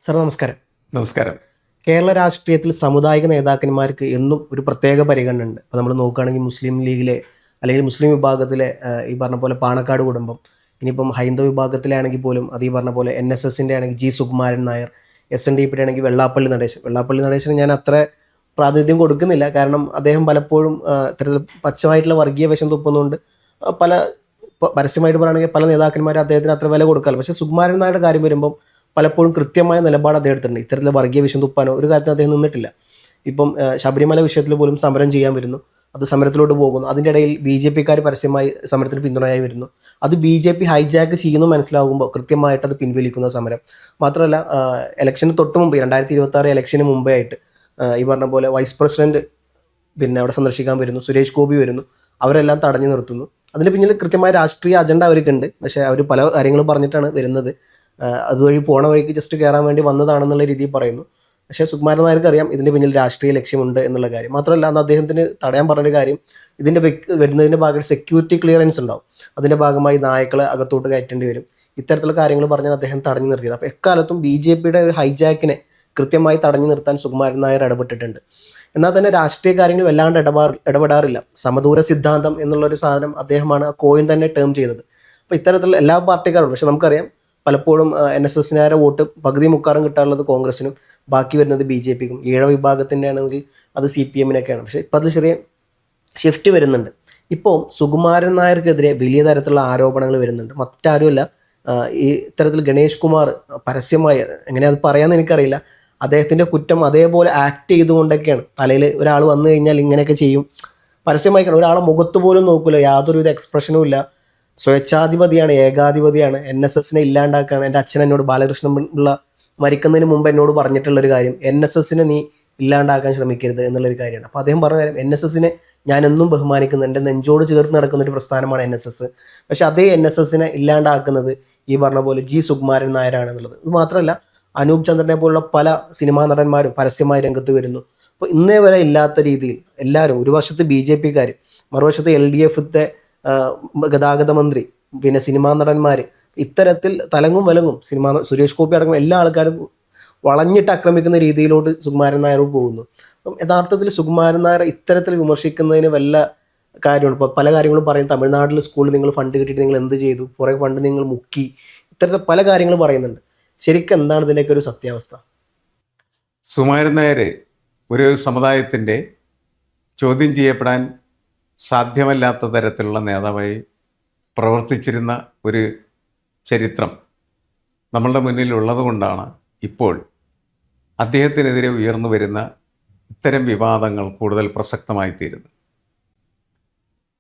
Sir നമസ്കാരം. നമസ്കാരം. കേരള രാഷ്ട്രീയത്തിൽ സാമുദായിക നേതാക്കന്മാർക്ക് എന്നും ഒരു പ്രത്യേക പരിഗണന ഉണ്ട്. അപ്പോൾ നമ്മൾ നോക്കുകയാണെങ്കിൽ മുസ്ലിം ലീഗിലെ അല്ലെങ്കിൽ മുസ്ലിം വിഭാഗത്തിലെ ഈ പറഞ്ഞ പോലെ പാണക്കാട് കുടുംബം, ഇനിയിപ്പം ഹൈന്ദവ വിഭാഗത്തിലാണെങ്കിൽ പോലും അത് ഈ പറഞ്ഞ പോലെ NSSൻ്റെ ആണെങ്കിൽ ജി സുകുമാരൻ നായർ, SNDP ആണെങ്കിൽ വെള്ളാപ്പള്ളി നടേശന് ഞാൻ അത്ര പ്രാതിനിധ്യം കൊടുക്കുന്നില്ല. കാരണം അദ്ദേഹം പലപ്പോഴും ഇത്തരത്തിൽ പച്ചമായിട്ടുള്ള വർഗീയ വിഷം തുപ്പുന്നതുകൊണ്ട് പല പരസ്യമായിട്ട് പറയുകയാണെങ്കിൽ പല നേതാക്കന്മാരും അദ്ദേഹത്തിന് അത്ര വില കൊടുക്കാറില്ല. പക്ഷേ സുകുമാരൻ നായരുടെ കാര്യം വരുമ്പം പലപ്പോഴും കൃത്യമായ നിലപാട് അദ്ദേഹം എടുത്തിട്ടുണ്ട്. ഇത്തരത്തിലെ വർഗീയ വിഷം തുപ്പാനോ ഒരു കാര്യത്തിനും അദ്ദേഹം നിന്നിട്ടില്ല. ഇപ്പം ശബരിമല വിഷയത്തിൽ പോലും സമരം ചെയ്യാൻ വരുന്നു, അത് സമരത്തിലോട്ട് പോകുന്നു. അതിൻ്റെ ഇടയിൽ BJPക്കാർ പരസ്യമായി സമരത്തിന് പിന്തുണയായി വരുന്നു. അത് BJP ഹൈജാക്ക് ചെയ്യുന്നു മനസ്സിലാകുമ്പോൾ കൃത്യമായിട്ട് അത് പിൻവലിക്കുന്ന സമരം. മാത്രമല്ല ഇലക്ഷന് തൊട്ട് മുമ്പ് 2026 ഇലക്ഷന് മുമ്പേ ആയിട്ട് ഈ പറഞ്ഞ പോലെ വൈസ് പ്രസിഡന്റ് പിന്നെ അവിടെ സന്ദർശിക്കാൻ വരുന്നു, സുരേഷ് ഗോപി വരുന്നു, അവരെല്ലാം തടഞ്ഞു നിർത്തുന്നു. അതിന് പിന്നിൽ കൃത്യമായ രാഷ്ട്രീയ അജണ്ട അവർക്കുണ്ട്. പക്ഷേ അവർ പല കാര്യങ്ങളും പറഞ്ഞിട്ടാണ് വരുന്നത്. അതുവഴി പോണ വഴിക്ക് ജസ്റ്റ് കയറാൻ വേണ്ടി വന്നതാണെന്നുള്ള രീതിയിൽ പറയുന്നു. പക്ഷേ സുകുമാരൻ നായർക്ക് അറിയാം ഇതിൻ്റെ പിന്നിൽ രാഷ്ട്രീയ ലക്ഷ്യമുണ്ട് എന്നുള്ള കാര്യം. മാത്രമല്ല അന്ന് അദ്ദേഹത്തിന് തടയാൻ പറഞ്ഞൊരു കാര്യം, ഇതിൻ്റെ വരുന്നതിൻ്റെ ഭാഗമായിട്ട് സെക്യൂരിറ്റി ക്ലിയറൻസ് ഉണ്ടാവും, അതിൻ്റെ ഭാഗമായി നായ്ക്കളെ അകത്തോട്ട് കയറ്റേണ്ടി വരും. ഇത്തരത്തിലുള്ള കാര്യങ്ങൾ പറഞ്ഞാൽ അദ്ദേഹം തടഞ്ഞു നിർത്തിയത്. അപ്പോൾ എക്കാലത്തും BJPയുടെ ഒരു ഹൈജാക്കിനെ കൃത്യമായി തടഞ്ഞു നിർത്താൻ സുകുമാരൻ നായർ ഇടപെട്ടിട്ടുണ്ട്. എന്നാൽ തന്നെ രാഷ്ട്രീയ കാര്യങ്ങൾ വല്ലാണ്ട് ഇടപെടാറില്ല. സമദൂര സിദ്ധാന്തം എന്നുള്ളൊരു സാധനം അദ്ദേഹമാണ് ആ കോയിൻ തന്നെ ടേം ചെയ്തത്. അപ്പോൾ ഇത്തരത്തിലുള്ള എല്ലാ പാർട്ടിക്കാരും, പക്ഷേ നമുക്കറിയാം പലപ്പോഴും NSSനാരെ വോട്ട് പകുതി മുക്കാറും കിട്ടാറുള്ളത് കോൺഗ്രസിനും ബാക്കി വരുന്നത് BJPക്കും. ഈഴവ വിഭാഗത്തിൻ്റെ ആണെങ്കിൽ അത് CPMനൊക്കെയാണ്. പക്ഷേ ഇപ്പോൾ അതിൽ ചെറിയ ഷിഫ്റ്റ് വരുന്നുണ്ട്. ഇപ്പോൾ സുകുമാരൻ നായർക്കെതിരെ വലിയ തരത്തിലുള്ള ആരോപണങ്ങൾ വരുന്നുണ്ട്. മറ്റാരുമല്ല, ഈ ഇത്തരത്തിൽ ഗണേഷ് കുമാർ പരസ്യമായി, എങ്ങനെ അത് പറയാമെന്ന് എനിക്കറിയില്ല, അദ്ദേഹത്തിൻ്റെ കുറ്റം അതേപോലെ ആക്ട് ചെയ്തുകൊണ്ടൊക്കെയാണ്. തലയിൽ ഒരാൾ വന്നു കഴിഞ്ഞാൽ ഇങ്ങനെയൊക്കെ ചെയ്യും, പരസ്യമായി ഒരാളെ മുഖത്ത് പോലും നോക്കില്ല, യാതൊരുവിധ എക്സ്പ്രഷനും ഇല്ല, സ്വേച്ഛാധിപതിയാണ്, ഏകാധിപതിയാണ്, NSSനെ ഇല്ലാണ്ടാക്കുകയാണ്. എൻ്റെ അച്ഛൻ എന്നോട്, ബാലകൃഷ്ണൻ പിള്ള മരിക്കുന്നതിന് മുമ്പ് എന്നോട് പറഞ്ഞിട്ടുള്ളൊരു കാര്യം, NSSനെ നീ ഇല്ലാണ്ടാക്കാൻ ശ്രമിക്കരുത് എന്നുള്ളൊരു കാര്യമാണ്. അപ്പോൾ അദ്ദേഹം പറഞ്ഞ കാര്യം, NSSനെ ഞാനെന്നും ബഹുമാനിക്കുന്നു, എൻ്റെ നെഞ്ചോട് ചേർത്ത് നടക്കുന്നൊരു പ്രസ്ഥാനമാണ് NSS. പക്ഷേ അതേ NSSനെ ഇല്ലാണ്ടാക്കുന്നത് ഈ പറഞ്ഞ പോലെ ജി സുകുമാരൻ നായരാണെന്നുള്ളത്. ഇത് മാത്രമല്ല, അനൂപ് ചന്ദ്രനെ പോലുള്ള പല സിനിമാ നടന്മാരും പരസ്യമായി രംഗത്ത് വരുന്നു. അപ്പോൾ ഇന്നേ വരെ ഇല്ലാത്ത രീതിയിൽ എല്ലാവരും, ഒരു വശത്ത് BJPക്കാർ, മറുവശത്ത് LDFത്തെ ഗതാഗത മന്ത്രി, പിന്നെ സിനിമാ നടന്മാർ, ഇത്തരത്തിൽ തലങ്ങും വലങ്ങും സുരേഷ് ഗോപി അടക്കം എല്ലാ ആൾക്കാരും വളഞ്ഞിട്ട് ആക്രമിക്കുന്ന രീതിയിലോട്ട് സുകുമാരൻ നായർ പോകുന്നു. അപ്പം യഥാർത്ഥത്തിൽ സുകുമാരൻ നായർ ഇത്തരത്തിൽ വിമർശിക്കുന്നതിന് വല്ല കാര്യമാണ്. ഇപ്പോൾ പല കാര്യങ്ങളും പറയും, തമിഴ്നാട്ടിൽ സ്കൂളിൽ നിങ്ങൾ ഫണ്ട് കിട്ടിയിട്ട് നിങ്ങൾ എന്ത് ചെയ്തു, കുറേ ഫണ്ട് നിങ്ങൾ മുക്കി, ഇത്തരത്തിൽ പല കാര്യങ്ങളും പറയുന്നുണ്ട്. ശരിക്കും എന്താണ് ഇതിൻ്റെയൊക്കെ ഒരു സത്യാവസ്ഥ? സുകുമാരൻ നായർ ഒരു സമുദായത്തിൻ്റെ ചോദ്യം ചെയ്യപ്പെടാൻ സാധ്യമല്ലാത്ത തരത്തിലുള്ള നേതാവായി പ്രവർത്തിച്ചിരുന്ന ഒരു ചരിത്രം നമ്മളുടെ മുന്നിലുള്ളത് കൊണ്ടാണ് ഇപ്പോൾ അദ്ദേഹത്തിനെതിരെ ഉയർന്നു വരുന്ന ഇത്തരം വിവാദങ്ങൾ കൂടുതൽ പ്രസക്തമായി തീരുന്നത്.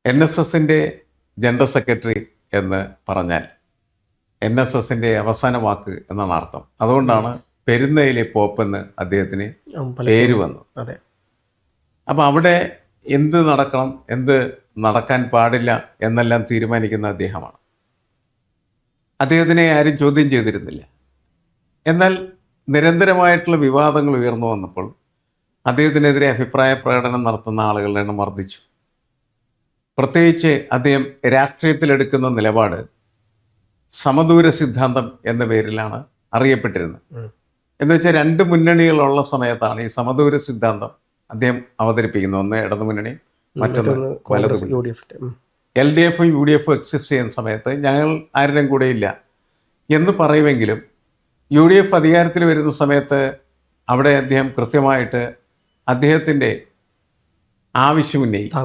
NSSൻ്റെ ജനറൽ സെക്രട്ടറി എന്ന് പറഞ്ഞാൽ NSSൻ്റെ അവസാന വാക്ക് എന്നാണ് അർത്ഥം. അതുകൊണ്ടാണ് പെരുന്നയിലെ പോപ്പെന്ന് അദ്ദേഹത്തിന് പേര് വന്നത്. അപ്പോൾ അവിടെ എന്ത് നടക്കണം, എന്ത് നടക്കാൻ പാടില്ല എന്നെല്ലാം തീരുമാനിക്കുന്ന അദ്ദേഹമാണ്. അദ്ദേഹത്തിനെ ആരും ചോദ്യം ചെയ്തിരുന്നില്ല. എന്നാൽ നിരന്തരമായിട്ടുള്ള വിവാദങ്ങൾ ഉയർന്നു വന്നപ്പോൾ അദ്ദേഹത്തിനെതിരെ അഭിപ്രായ പ്രകടനം നടത്തുന്ന ആളുകളുടെ എണ്ണം വർദ്ധിച്ചു. പ്രത്യേകിച്ച് അദ്ദേഹം രാഷ്ട്രീയത്തിലെടുക്കുന്ന നിലപാട് സമദൂര സിദ്ധാന്തം എന്ന പേരിലാണ് അറിയപ്പെട്ടിരുന്നത്. എന്ന് വെച്ചാൽ രണ്ട് മുന്നണികളുള്ള സമയത്താണ് ഈ സമദൂര സിദ്ധാന്തം അദ്ദേഹം അവതരിപ്പിക്കുന്നത്. ഒന്ന് ഇടതുമുന്നണി, മറ്റൊന്ന് വലതുമുന്നണി. LDFും UDFും എക്സിസ്റ്റ് ചെയ്യുന്ന സമയത്ത് ഞങ്ങൾ ആരുടെയും കൂടെ ഇല്ല എന്ന് പറയുമെങ്കിലും UDF അധികാരത്തിൽ വരുന്ന സമയത്ത് അവിടെ അദ്ദേഹം കൃത്യമായിട്ട് അദ്ദേഹത്തിൻ്റെ ആവശ്യമുന്നയിക്കും.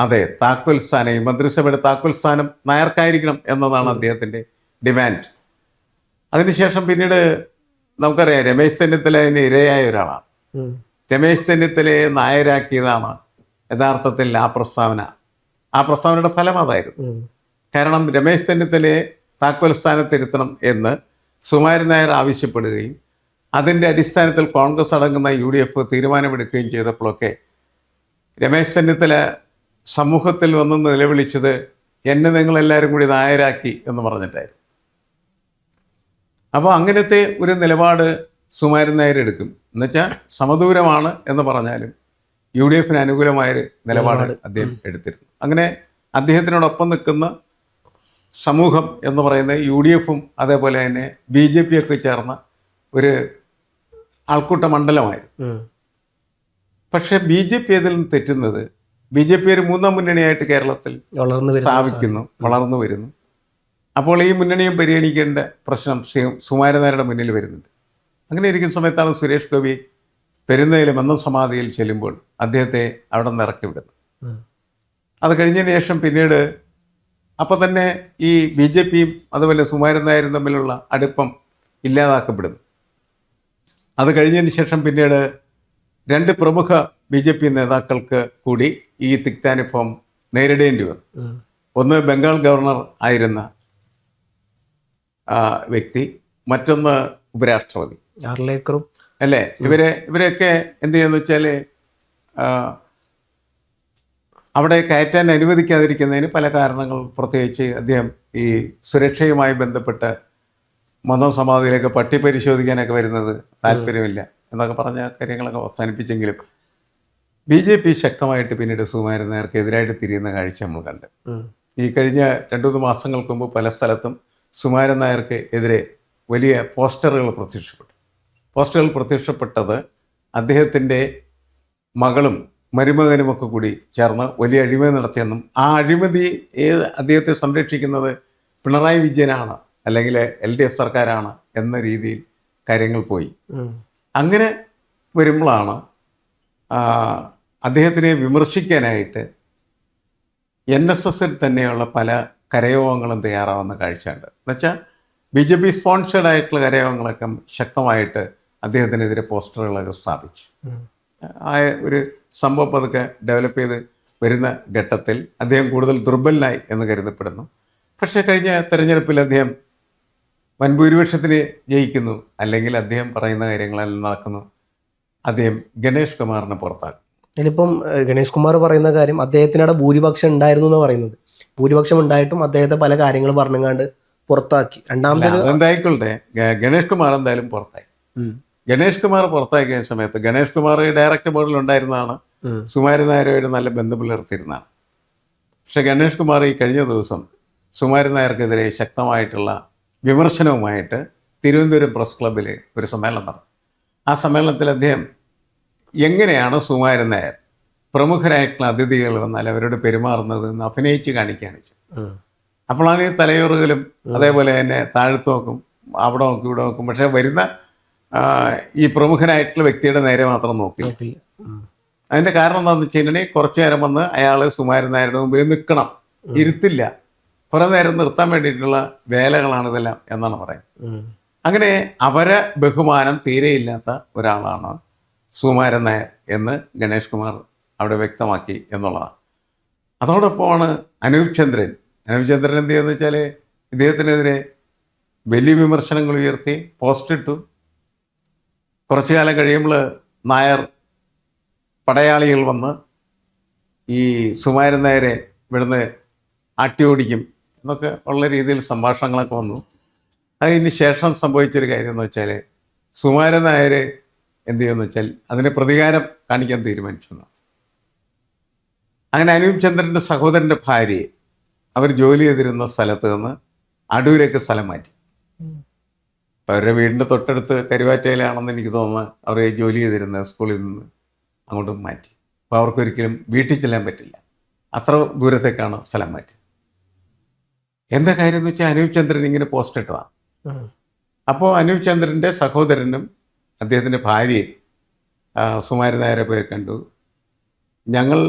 അതെ, താക്കോൽ സ്ഥാനം, ഈ മന്ത്രിസഭയുടെ താക്കോൽ സ്ഥാനം നായർക്കായിരിക്കണം എന്നതാണ് അദ്ദേഹത്തിൻ്റെ ഡിമാൻഡ്. അതിനുശേഷം പിന്നീട് നമുക്കറിയാം, രമേശ് ചെന്നിത്തല അതിന് ഇരയായ ഒരാളാണ്. രമേശ് ചെന്നിത്തലയെ നായരാക്കിയതാണ് യഥാർത്ഥത്തിൽ ആ പ്രസ്താവനയുടെ ഫലം അതായിരുന്നു. കാരണം രമേശ് ചെന്നിത്തലയെ താക്കോൽ സ്ഥാനത്തിരുത്തണം എന്ന് സുകുമാരൻ നായർ ആവശ്യപ്പെടുകയും അതിൻ്റെ അടിസ്ഥാനത്തിൽ കോൺഗ്രസ് അടങ്ങുന്ന UDF തീരുമാനമെടുക്കുകയും ചെയ്തപ്പോഴൊക്കെ രമേശ് ചെന്നിത്തല സമൂഹത്തിൽ വന്ന് നിലവിളിച്ചത് എന്നെ നിങ്ങളെല്ലാവരും കൂടി നായരാക്കി എന്ന് പറഞ്ഞിട്ടായിരുന്നു. അപ്പോൾ അങ്ങനത്തെ ഒരു നിലപാട് സുകുമാരൻ നായർ എടുക്കും. എന്നുവെച്ചാൽ സമദൂരമാണ് എന്ന് പറഞ്ഞാലും UDFന് അനുകൂലമായൊരു നിലപാട് അദ്ദേഹം എടുത്തിരുന്നു. അങ്ങനെ അദ്ദേഹത്തിനോടൊപ്പം നിൽക്കുന്ന സമൂഹം എന്ന് പറയുന്നത് UDFും അതേപോലെ തന്നെ BJP ഒക്കെ ചേർന്ന ഒരു ആൾക്കൂട്ട മണ്ഡലമായിരുന്നു. പക്ഷേ ബി ജെ പി അതിൽ നിന്ന് തെറ്റുന്നത്, ബി ജെ പി ഒരു മൂന്നാം മുന്നണിയായിട്ട് കേരളത്തിൽ സ്ഥാപിക്കുന്നു, വളർന്നു വരുന്നു. അപ്പോൾ ഈ മുന്നണിയും പരിഗണിക്കേണ്ട പ്രശ്നം സുകുമാരനായരുടെ മുന്നിൽ വരുന്നുണ്ട്. അങ്ങനെ ഇരിക്കുന്ന സമയത്താണ് സുരേഷ് ഗോപി പെരുന്നയിൽ സമാധിയിൽ ചെല്ലുമ്പോൾ അദ്ദേഹത്തെ അവിടെ നിന്ന് ഇറക്കി വിടുന്നു. അത് കഴിഞ്ഞതിന് ശേഷം പിന്നീട് അപ്പം തന്നെ ഈ ബി ജെ പിയും അതുപോലെ സുകുമാരൻ നായരും തമ്മിലുള്ള അടുപ്പം ഇല്ലാതാക്കപ്പെടുന്നു. അത് കഴിഞ്ഞതിന് ശേഷം പിന്നീട് രണ്ട് പ്രമുഖ ബി ജെ പി നേതാക്കൾക്ക് കൂടി ഈ തിക്താനുഭവം നേരിടേണ്ടി വന്നു. ഒന്ന് ബംഗാൾ ഗവർണർ ആയിരുന്ന വ്യക്തി, മറ്റൊന്ന് ഉപരാഷ്ട്രപതി അല്ലേ. ഇവരെയൊക്കെ എന്ത് ചെയ്യുന്നു വെച്ചാൽ അവിടെ കയറ്റാൻ അനുവദിക്കാതിരിക്കുന്നതിന് പല കാരണങ്ങൾ, പ്രത്യേകിച്ച് അദ്ദേഹം ഈ സുരക്ഷയുമായി ബന്ധപ്പെട്ട് സമാധിയിലേക്ക് പട്ടി പരിശോധിക്കാനൊക്കെ വരുന്നത് താല്പര്യമില്ല എന്നൊക്കെ പറഞ്ഞ കാര്യങ്ങളൊക്കെ അവസാനിപ്പിച്ചെങ്കിലും ബി ജെ പി ശക്തമായിട്ട് പിന്നീട് സുകുമാരൻ നായർക്ക് എതിരായിട്ട് തിരിയുന്ന കാഴ്ച നമ്മൾ കണ്ട്. ഈ കഴിഞ്ഞ 2-3 മാസങ്ങൾക്ക് മുമ്പ് പല സ്ഥലത്തും സുകുമാരൻ നായർക്ക് എതിരെ വലിയ പോസ്റ്ററുകൾ പ്രത്യക്ഷപ്പെട്ടത് അദ്ദേഹത്തിൻ്റെ മകളും മരുമകനുമൊക്കെ കൂടി ചേർന്ന് വലിയ അഴിമതി നടത്തിയെന്നും ആ അഴിമതി അദ്ദേഹത്തെ സംരക്ഷിക്കുന്നത് പിണറായി വിജയനാണ് അല്ലെങ്കിൽ LDF സർക്കാരാണ് എന്ന രീതിയിൽ കാര്യങ്ങൾ പോയി. അങ്ങനെ വരുമ്പോഴാണ് അദ്ദേഹത്തിനെ വിമർശിക്കാനായിട്ട് NSSൽ തന്നെയുള്ള പല കരയോഗങ്ങളും തയ്യാറാവുന്ന കാഴ്ചയുണ്ട്. എന്നുവെച്ചാൽ BJP സ്പോൺസേഡ് ആയിട്ടുള്ള കരയോഗങ്ങളൊക്കെ ശക്തമായിട്ട് അദ്ദേഹത്തിനെതിരെ പോസ്റ്ററുകളൊക്കെ സ്ഥാപിച്ചു. ആ ഒരു സംഭവം അതൊക്കെ ഡെവലപ്പ് ചെയ്ത് വരുന്ന ഘട്ടത്തിൽ അദ്ദേഹം കൂടുതൽ ദുർബലനായി എന്ന് കരുതപ്പെടുന്നു. പക്ഷേ കഴിഞ്ഞ തെരഞ്ഞെടുപ്പിൽ അദ്ദേഹം വൻഭൂരിപക്ഷത്തിന് ജയിക്കുന്നു, അല്ലെങ്കിൽ അദ്ദേഹം പറയുന്ന കാര്യങ്ങളെല്ലാം നടക്കുന്നു. അദ്ദേഹം ഗണേഷ് കുമാറിനെ പുറത്താക്കും. ഇതിലിപ്പം ഗണേഷ് കുമാർ പറയുന്ന കാര്യം അദ്ദേഹത്തിനവിടെ ഭൂരിപക്ഷം ഉണ്ടായിരുന്നു എന്ന് പറയുന്നത്. ഭൂരിപക്ഷം ഉണ്ടായിട്ടും അദ്ദേഹത്തെ പല കാര്യങ്ങൾ പറഞ്ഞങ്ങാണ്ട് പുറത്താക്കി. രണ്ടാമത് എന്തായിക്കൊള്ളട്ടെ, ഗണേഷ് കുമാർ എന്തായാലും പുറത്തായി. ഗണേഷ് കുമാർ പുറത്താക്കി കഴിഞ്ഞ സമയത്ത് ഗണേഷ് കുമാർ ഡയറക്ടർ ബോർഡിൽ ഉണ്ടായിരുന്നതാണ്, സുകുമാരൻ നായരുമായിട്ട് നല്ല ബന്ധം പുലർത്തിയിരുന്നതാണ്. പക്ഷെ ഗണേഷ് കുമാർ ഈ കഴിഞ്ഞ ദിവസം സുകുമാരൻ നായർക്കെതിരെ ശക്തമായിട്ടുള്ള വിമർശനവുമായിട്ട് തിരുവനന്തപുരം പ്രസ് ക്ലബ്ബിൽ ഒരു സമ്മേളനം നടന്നു. ആ സമ്മേളനത്തിൽ അദ്ദേഹം എങ്ങനെയാണ് സുകുമാരൻ നായർ പ്രമുഖരായിട്ടുള്ള അതിഥികൾ വന്നാൽ അവരോട് പെരുമാറുന്നത് എന്ന് അഭിനയിച്ച് കാണിക്കുകയാണ്. അപ്പോഴാണ് ഈ തലയോറുകളും അതേപോലെ തന്നെ താഴ്ത്തു നോക്കും, അവിടെ നോക്കും, ഇവിടെ നോക്കും. പക്ഷേ വരുന്ന ഈ പ്രമുഖനായിട്ടുള്ള വ്യക്തിയുടെ നേരെ മാത്രം നോക്കില്ല. അതിൻ്റെ കാരണം എന്താണെന്ന് വെച്ച് കഴിഞ്ഞാൽ കുറച്ചു നേരം വന്ന് അയാൾ സുകുമാരൻ നായരുടെ മുമ്പിൽ നിൽക്കണം, ഇരുത്തില്ല. കുറേ നേരം നിർത്താൻ വേണ്ടിയിട്ടുള്ള വേലകളാണ് ഇതെല്ലാം എന്നാണ് പറയുന്നത്. അങ്ങനെ അവരെ ബഹുമാനം തീരെയില്ലാത്ത ഒരാളാണ് സുകുമാരൻ നായർ എന്ന് ഗണേഷ് കുമാർ അവിടെ വ്യക്തമാക്കി എന്നുള്ളതാണ്. അതോടൊപ്പമാണ് അനൂപ് ചന്ദ്രൻ എന്ത് ചെയ്യുന്നത് വെച്ചാൽ ഇദ്ദേഹത്തിനെതിരെ വലിയ വിമർശനങ്ങൾ ഉയർത്തി പോസ്റ്റ് ഇട്ടു. കുറച്ചു കാലം കഴിയുമ്പോൾ നായർ പടയാളികൾ വന്ന് ഈ സുകുമാരൻ നായരെ ഇവിടുന്ന് ആട്ടിയോടിക്കും എന്നൊക്കെ ഉള്ള രീതിയിൽ സംഭാഷണങ്ങളൊക്കെ വന്നു. അതിന് ശേഷം സംഭവിച്ചൊരു കാര്യം എന്ന് വെച്ചാൽ സുകുമാരൻ നായർ എന്ത് ചെയ്യുമെന്ന് വെച്ചാൽ അതിന് പ്രതികാരം കാണിക്കാൻ തീരുമാനിച്ചു. അങ്ങനെ അനൂപ് ചന്ദ്രൻ്റെ സഹോദരൻ്റെ ഭാര്യയെ അവർ ജോലി ചെയ്തിരുന്ന സ്ഥലത്ത് നിന്ന് അടൂരേക്ക് സ്ഥലം മാറ്റി. അപ്പം അവരുടെ വീടിൻ്റെ തൊട്ടടുത്ത് കരുവാറ്റയിലാണെന്ന് എനിക്ക് തോന്നുന്നത് അവർ ജോലി ചെയ്തിരുന്ന സ്കൂളിൽ നിന്ന് അങ്ങോട്ട് മാറ്റി. അപ്പോൾ അവർക്കൊരിക്കലും വീട്ടിൽ ചെല്ലാൻ പറ്റില്ല, അത്ര ദൂരത്തേക്കാണ് സ്ഥലം മാറ്റി. എന്താ കാര്യം എന്ന് വെച്ചാൽ അനൂപ് ചന്ദ്രൻ ഇങ്ങനെ പോസ്റ്റ് ഇട്ടതാണ്. അപ്പോൾ അനൂപ് ചന്ദ്രൻ്റെ സഹോദരനും അദ്ദേഹത്തിൻ്റെ ഭാര്യയും സുകുമാരൻ നായരെ പോയി കണ്ടു. ഞങ്ങൾ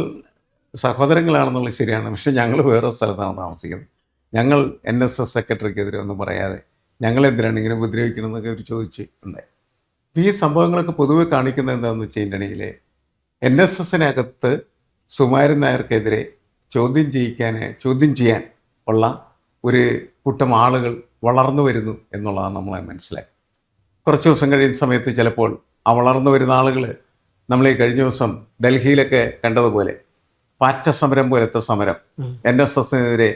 സഹോദരങ്ങളാണെന്നുള്ളത് ശരിയാണ്, പക്ഷെ ഞങ്ങൾ വേറെ സ്ഥലത്താണ് താമസിക്കുന്നത്. ഞങ്ങൾ NSS സെക്രട്ടറിക്കെതിരെ ഒന്നും പറയാതെ ഞങ്ങളെന്തിനാണ് ഇങ്ങനെ ഉപദ്രവിക്കണമെന്നൊക്കെ അവർ ചോദിച്ച് ഉണ്ടായി. ഈ സംഭവങ്ങളൊക്കെ പൊതുവെ കാണിക്കുന്നത് എന്താണെന്ന് വെച്ച് കഴിഞ്ഞിട്ടുണ്ടെങ്കിൽ NSSനകത്ത് സുകുമാരൻ നായർക്കെതിരെ ചോദ്യം ചെയ്യാൻ ഉള്ള ഒരു കൂട്ടം ആളുകൾ വളർന്നു വരുന്നു എന്നുള്ളതാണ് നമ്മളെ മനസ്സിലാക്കി. കുറച്ച് ദിവസം കഴിയുന്ന സമയത്ത് ചിലപ്പോൾ ആ വളർന്നു വരുന്ന ആളുകൾ നമ്മൾ ഈ കഴിഞ്ഞ ദിവസം ഡൽഹിയിലൊക്കെ കണ്ടതുപോലെ പാറ്റ സമരം പോലത്തെ സമരം NSSനെതിരെ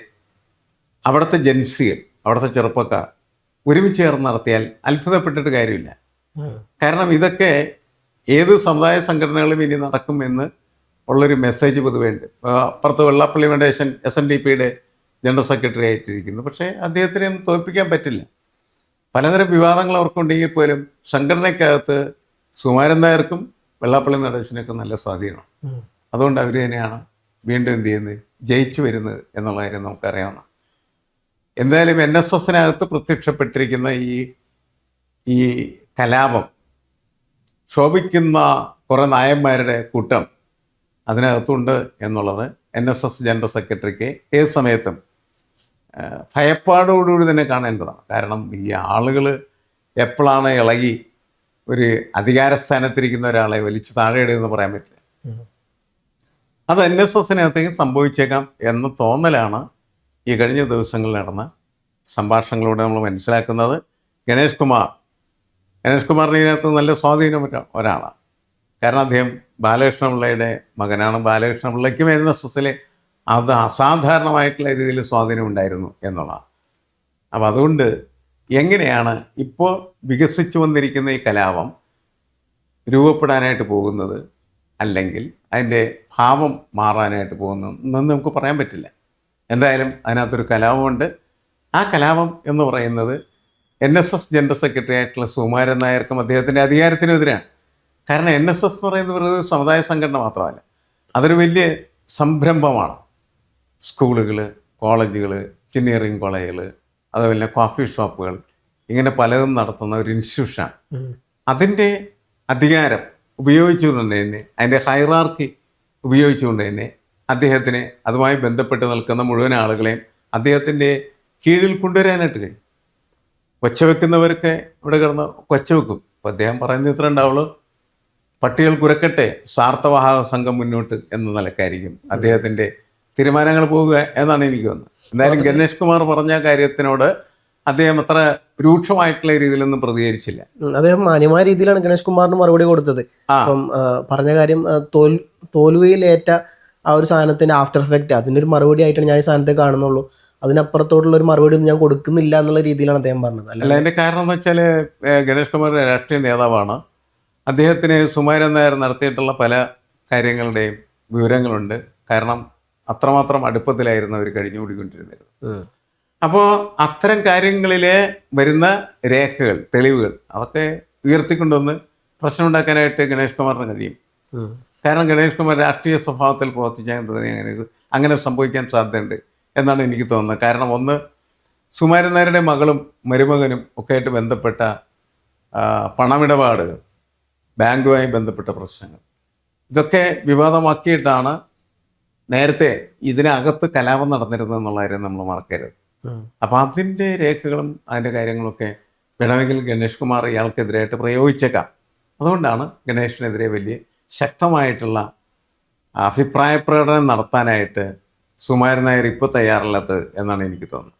അവിടുത്തെ ജൻസികൾ, അവിടുത്തെ ചെറുപ്പക്കാർ ഒരുമിച്ച് ചേർന്ന് നടത്തിയാൽ അത്ഭുതപ്പെട്ടിട്ട് കാര്യമില്ല. കാരണം ഇതൊക്കെ ഏത് സമുദായ സംഘടനകളും ഇനി നടക്കും എന്ന് ഉള്ളൊരു മെസ്സേജ് പൊതുവേണ്ട്. അപ്പുറത്ത് വെള്ളാപ്പള്ളി ഫൗണ്ടേഷൻ SNDPയുടെ ജനറൽ സെക്രട്ടറി ആയിട്ടിരിക്കുന്നു. പക്ഷേ അദ്ദേഹത്തിനെ ഒന്നും തോൽപ്പിക്കാൻ പറ്റില്ല. പലതരം വിവാദങ്ങൾ അവർക്കുണ്ടെങ്കിൽ പോലും സംഘടനയ്ക്കകത്ത് സുകുമാരൻ നായർക്കും വെള്ളാപ്പള്ളി നടേശനൊക്കെ നല്ല സ്വാധീനമാണ്. അതുകൊണ്ട് അവർ തന്നെയാണ് വീണ്ടും എന്ത് ചെയ്യുന്നത്, ജയിച്ചു വരുന്നത് എന്നുള്ള കാര്യം നമുക്കറിയാവുന്ന. എന്തായാലും NSSനകത്ത് പ്രത്യക്ഷപ്പെട്ടിരിക്കുന്ന ഈ കലാപം, ശോഭിക്കുന്ന കുറേ നായന്മാരുടെ കൂട്ടം അതിനകത്തുണ്ട് എന്നുള്ളത് NSS ജനറൽ സെക്രട്ടറിക്ക് ഏത് സമയത്തും ഭയപ്പാടോടുകൂടി തന്നെ കാണേണ്ടതാണ്. കാരണം ഈ ആളുകൾ എപ്പോഴാണ് ഇളകി ഒരു അധികാരസ്ഥാനത്തിരിക്കുന്ന ഒരാളെ വലിച്ചു താഴെ ഇടുമെന്ന് പറയാൻ പറ്റില്ല. അത് NSSനകത്തേക്ക് സംഭവിച്ചേക്കാം എന്ന തോന്നലാണ് ഈ കഴിഞ്ഞ ദിവസങ്ങളിൽ നടന്ന സംഭാഷണങ്ങളിലൂടെ നമ്മൾ മനസ്സിലാക്കുന്നത്. ഗണേഷ് കുമാറിന് ഇതിനകത്ത് നല്ല സ്വാധീനമുള്ള ഒരാളാണ്. കാരണം അദ്ദേഹം ബാലകൃഷ്ണപിള്ളയുടെ മകനാണ്. ബാലകൃഷ്ണപിള്ളയ്ക്കും NSSൽ അത് അസാധാരണമായിട്ടുള്ള രീതിയിൽ സ്വാധീനം ഉണ്ടായിരുന്നു എന്നുള്ളതാണ്. അപ്പം അതുകൊണ്ട് എങ്ങനെയാണ് ഇപ്പോൾ വികസിച്ചു വന്നിരിക്കുന്ന ഈ കലാപം രൂപപ്പെടാനായിട്ട് പോകുന്നത്, അല്ലെങ്കിൽ അതിൻ്റെ ഭാവം മാറാനായിട്ട് പോകുന്നത് എന്നൊന്നും നമുക്ക് പറയാൻ പറ്റില്ല. എന്തായാലും അതിനകത്തൊരു കലാപമുണ്ട്. ആ കലാപം എന്ന് പറയുന്നത് NSS ജനറൽ സെക്രട്ടറി ആയിട്ടുള്ള സുകുമാരൻ നായർക്കും അദ്ദേഹത്തിൻ്റെ അധികാരത്തിനെതിരാണ്. കാരണം NSS എന്ന് പറയുന്നത് ഒരു സമുദായ സംഘടന മാത്രമല്ല, അതൊരു വലിയ സംരംഭമാണ്. സ്കൂളുകൾ, കോളേജുകൾ, എഞ്ചിനീയറിംഗ് കോളേജുകൾ, അതുപോലെ കോഫി ഷോപ്പുകൾ, ഇങ്ങനെ പലതും നടത്തുന്ന ഒരു ഇൻസ്റ്റിറ്റ്യൂഷനാണ്. അതിൻ്റെ അധികാരം ഉപയോഗിച്ചുകൊണ്ട് തന്നെ, അതിൻ്റെ ഹൈറാർക്കി ഉപയോഗിച്ചുകൊണ്ട് തന്നെ അദ്ദേഹത്തിന് അതുമായി ബന്ധപ്പെട്ട് നിൽക്കുന്ന മുഴുവൻ ആളുകളെയും അദ്ദേഹത്തിൻ്റെ കീഴിൽ കൊണ്ടുവരാനായിട്ട് കഴിയും. കൊച്ചവെക്കുന്നവർക്ക് ഇവിടെ കിടന്ന് കൊച്ചവെക്കും. അപ്പോൾ അദ്ദേഹം പറയുന്നത് ഇത്ര ഉണ്ടാവുള്ളൂ, പട്ടികൾ കുരക്കട്ടെ, സാർത്ഥവാഹക സംഘം മുന്നോട്ട് എന്ന നിലക്കായിരിക്കും അദ്ദേഹത്തിൻ്റെ തീരുമാനങ്ങൾ പോവുക എന്നാണ് എനിക്ക് തോന്നുന്നത്. എന്തായാലും ഗണേഷ് കുമാർ പറഞ്ഞ കാര്യത്തിനോട് അദ്ദേഹം അത്ര രൂക്ഷമായിട്ടുള്ള രീതിയിലൊന്നും പ്രതികരിച്ചില്ല. അദ്ദേഹം മാന്യമായ രീതിയിലാണ് ഗണേഷ് കുമാറിന് മറുപടി കൊടുത്തത്. അപ്പം പറഞ്ഞ കാര്യം തോൽവിയിലേറ്റ ആ ഒരു സാധനത്തിൻ്റെ ആഫ്റ്റർ എഫക്റ്റ്, അതിൻ്റെ ഒരു മറുപടി ആയിട്ടാണ് ഞാൻ ഈ സാധനത്തെ കാണുന്നുള്ളൂ. അതിനപ്പുറത്തോട്ടുള്ള ഒരു മറുപടി ഒന്നും ഞാൻ കൊടുക്കുന്നില്ല എന്നുള്ള രീതിയിലാണ് അദ്ദേഹം പറഞ്ഞത്. അല്ല, അതിൻ്റെ കാരണം എന്ന് വെച്ചാൽ ഗണേഷ് കുമാർ രാഷ്ട്രീയ നേതാവാണ്. അദ്ദേഹത്തിന് സുകുമാരൻ നായർ നടത്തിയിട്ടുള്ള പല കാര്യങ്ങളുടെയും വിവരങ്ങളുണ്ട്. കാരണം അത്രമാത്രം അടുപ്പത്തിലായിരുന്നു അവർ കഴിഞ്ഞുകൂടിക്കൊണ്ടിരുന്നത്. അപ്പോൾ അത്തരം കാര്യങ്ങളിൽ വരുന്ന രേഖകൾ, തെളിവുകൾ അതൊക്കെ ഉയർത്തിക്കൊണ്ടുവന്ന് പ്രശ്നമുണ്ടാക്കാനായിട്ട് ഗണേഷ് കുമാറിന് കഴിയും. കാരണം ഗണേഷ് കുമാർ രാഷ്ട്രീയ സ്വഭാവത്തിൽ പ്രവർത്തിച്ചാൽ അങ്ങനെ സംഭവിക്കാൻ സാധ്യതയുണ്ട് എന്നാണ് എനിക്ക് തോന്നുന്നത്. കാരണം ഒന്ന്, സുകുമാരൻ നായരുടെ മകളും മരുമകനും ഒക്കെ ആയിട്ട് ബന്ധപ്പെട്ട പണമിടപാടുകൾ, ബാങ്കുമായി ബന്ധപ്പെട്ട പ്രശ്നങ്ങൾ, ഇതൊക്കെ വിവാദമാക്കിയിട്ടാണ് നേരത്തെ ഇതിനകത്ത് കലാപം നടന്നിരുന്നതെന്നുള്ള കാര്യം നമ്മൾ മറക്കരുത്. അപ്പം അതിൻ്റെ രേഖകളും അതിൻ്റെ കാര്യങ്ങളൊക്കെ വേണമെങ്കിൽ ഗണേഷ് കുമാർ ഇയാൾക്കെതിരായിട്ട് പ്രയോഗിച്ചേക്കാം. അതുകൊണ്ടാണ് ഗണേഷിനെതിരെ വലിയ ശക്തമായിട്ടുള്ള അഭിപ്രായ പ്രകടനം നടത്താനായിട്ട് സുകുമാരൻ നായർ ഇപ്പോൾ തയ്യാറല്ലാത്തത് എന്നാണ് എനിക്ക് തോന്നുന്നത്.